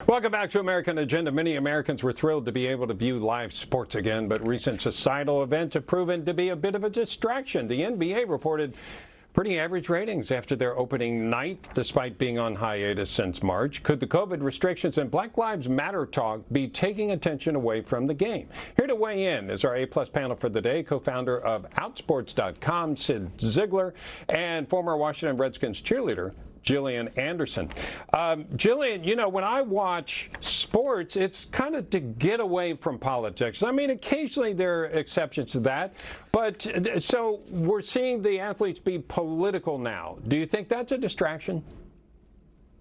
Welcome back to American Agenda. Many Americans were thrilled to be able to view live sports again, but recent societal events have proven to be a bit of a distraction. The NBA reported pretty average ratings after their opening night, despite being on hiatus since March. Could the COVID restrictions and Black Lives Matter talk be taking attention away from the game? Here to weigh in is our A-plus panel for the day, co-founder of Outsports.com, Sid Zeigler, and former Washington Redskins cheerleader, Jillian Anderson. Jillian, you know, when I watch sports, it's kind of to get away from politics. I mean, occasionally there are exceptions to that, but so we're seeing the athletes be political now. Do you think that's a distraction?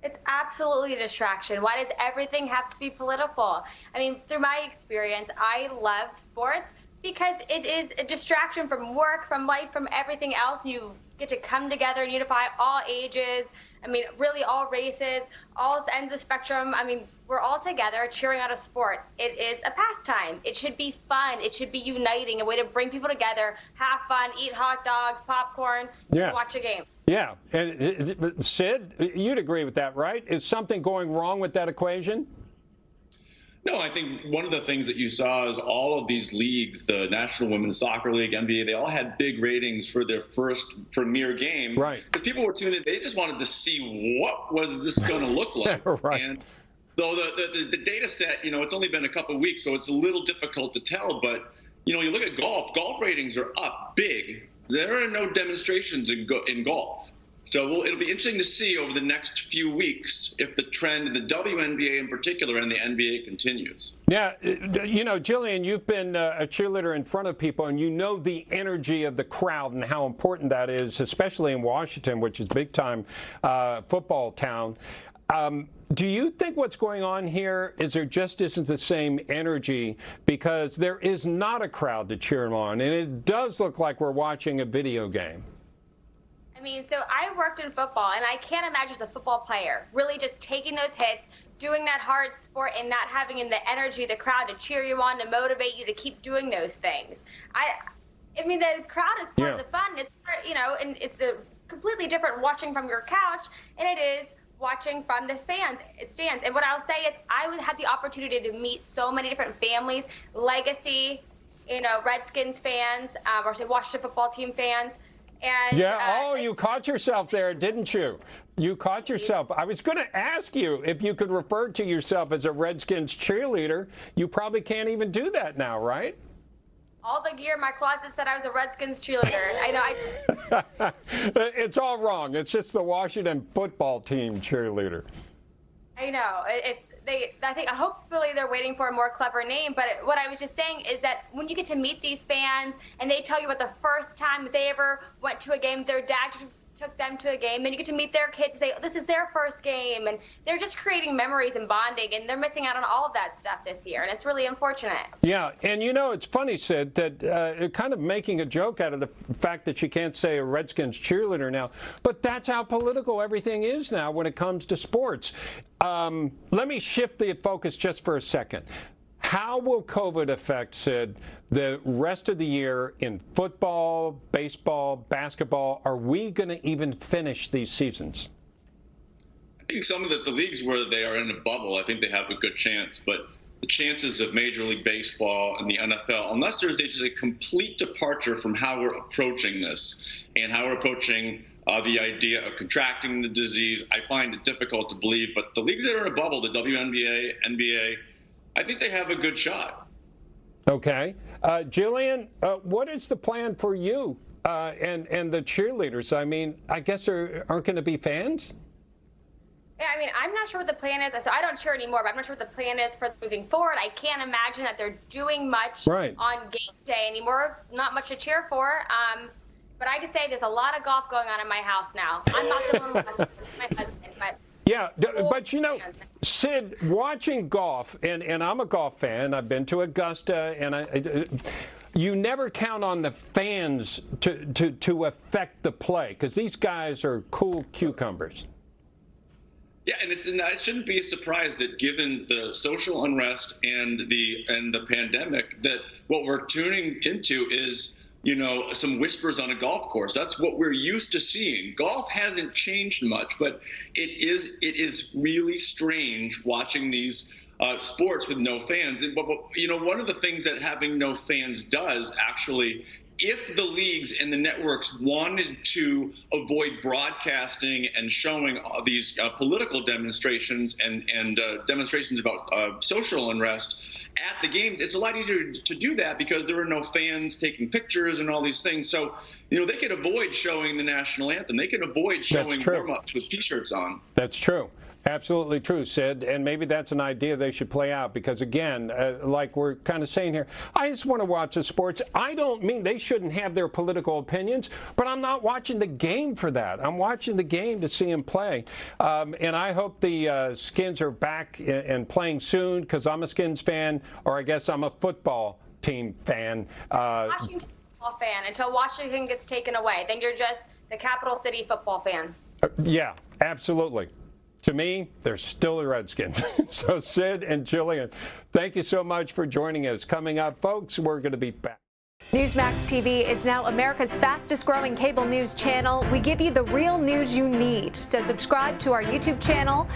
It's absolutely a distraction. Why does everything have to be political? I mean, through my experience, I love sports because it is a distraction from work, from life, from everything else. You get to come together and unify all ages. I mean, really all races, all ends of the spectrum. I mean, we're all together cheering on a sport. It is a pastime. It should be fun. It should be uniting, a way to bring people together, have fun, eat hot dogs, popcorn, and watch a game. Yeah. And Sid, you'd agree with that, right? Is something going wrong with that equation? No, I think one of the things that you saw is all of these leagues, the National Women's Soccer League, NBA, they all had big ratings for their first premier game. Right. Because people were tuning in. They just wanted to see what was this going to look like. Right. And though the data set, you know, it's only been a couple of weeks, so it's a little difficult to tell. But, you know, you look at golf. Golf ratings are up big. There are no demonstrations in golf. So it'll be interesting to see over the next few weeks if the trend in the WNBA in particular and the NBA continues. Yeah, you know, Jillian, you've been a cheerleader in front of people, and you know the energy of the crowd and how important that is, especially in Washington, which is big-time football town. Do you think what's going on here is there just isn't the same energy because there is not a crowd to cheer on, and it does look like we're watching a video game? I mean, so I worked in football, and I can't imagine as a football player really just taking those hits, doing that hard sport, and not having the energy of the crowd to cheer you on, to motivate you to keep doing those things. I mean, the crowd is part of the fun. It's part, you know, and it's a completely different watching from your couch, and it is watching from the stands. And what I'll say is, I would have the opportunity to meet so many different families, legacy, you know, Redskins fans, or say Washington football team fans. And, you caught yourself there, didn't you? You caught yourself. I was going to ask you if you could refer to yourself as a Redskins cheerleader. You probably can't even do that now, right? All the year my closet said I was a Redskins cheerleader. I know. It's all wrong. It's just the Washington football team cheerleader. I know. I think hopefully they're waiting for a more clever name, but what I was just saying is that when you get to meet these fans and they tell you about the first time that they ever went to a game, their dad took them to a game, and you get to meet their kids and say, oh, this is their first game, and they're just creating memories and bonding, and they're missing out on all of that stuff this year, and it's really unfortunate. Yeah, and you know, it's funny, Sid, that kind of making a joke out of the fact that you can't say a Redskins cheerleader now, but that's how political everything is now when it comes to sports. Let me shift the focus just for a second. How will COVID affect, Sid, the rest of the year in football, baseball, basketball? Are we going to even finish these seasons? I think some of the leagues where they are in a bubble, I think they have a good chance. But the chances of Major League Baseball and the NFL, unless there's just a complete departure from how we're approaching this and how we're approaching the idea of contracting the disease, I find it difficult to believe. But the leagues that are in a bubble, the WNBA, NBA, I think they have a good shot. Okay. Jillian, what is the plan for you and the cheerleaders? I mean, I guess there aren't going to be fans? Yeah, I mean, I'm not sure what the plan is. So I don't cheer anymore, but I'm not sure what the plan is for moving forward. I can't imagine that they're doing much on game day anymore. Not much to cheer for. But I can say there's a lot of golf going on in my house now. I'm not the one watching, my husband, but... Yeah, but you know, Sid, watching golf, and I'm a golf fan. I've been to Augusta, and you never count on the fans to affect the play because these guys are cool cucumbers. Yeah, and it shouldn't be a surprise that given the social unrest and the pandemic, that what we're tuning into is some whispers on a golf course. That's what we're used to seeing. Golf hasn't changed much, but it is really strange watching these sports with no fans. But one of the things that having no fans does actually, if the leagues and the networks wanted to avoid broadcasting and showing these political demonstrations and demonstrations about social unrest at the games, it's a lot easier to do that because there are no fans taking pictures and all these things. So, they could avoid showing the national anthem. They could avoid showing warm-ups with T-shirts on. That's true. Absolutely true, Sid. And maybe that's an idea they should play out because, again, like we're kind of saying here, I just want to watch the sports. I don't mean they shouldn't have their political opinions, but I'm not watching the game for that. I'm watching the game to see them play. And I hope the Skins are back and playing soon because I'm a Skins fan, or I guess I'm a football team fan. Washington football fan until Washington gets taken away. Then you're just the capital city football fan. Yeah, absolutely. To me, they're still the Redskins. So Sid and Jillian, thank you so much for joining us. Coming up, folks, we're going to be back. Newsmax TV is now America's fastest growing cable news channel. We give you the real news you need. So subscribe to our YouTube channel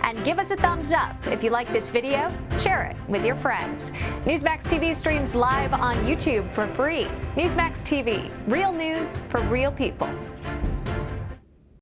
and give us a thumbs up. If you like this video, share it with your friends. Newsmax TV streams live on YouTube for free. Newsmax TV, real news for real people.